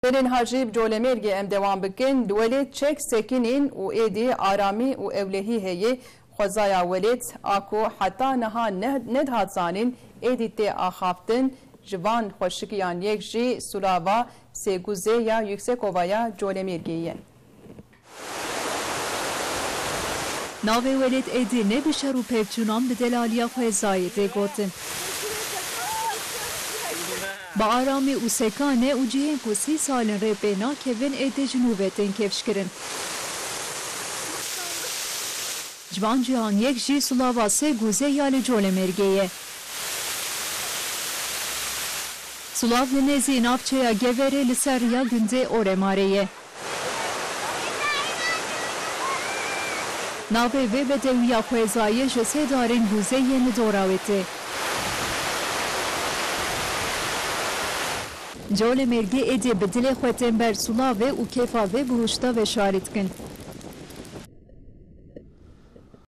Berin hacib colemergi em devam bikin duelet çek sekinin u edi arami u evlehi heye xwezaya welet ako heta neha nedhat zanin edite axaftin jivan xweşikiyan yek jî sulava sêguze ya Yüksekova'ya colemergiye. Navê welet êdî ne bi şer û pevçûnan bi delaliya xwezayê tê gotin. Ba aramî û sekanê û cihên ku 30 salên rêpêna kevin êdî jinûvê tên kevşkirin. Civan cihan yek jî sulava sêguze ya li colemergeyê. Sulav li nêzî navçeya Geverê li ser ya gundê Oremareyê. Navê vê bedewiya xwezayê ji sê darên guzeyên li Dorawetê. Colemergê êdî bi dilê xwe tên ber sulavê û kêfa vê bihuşta veşarî dikin.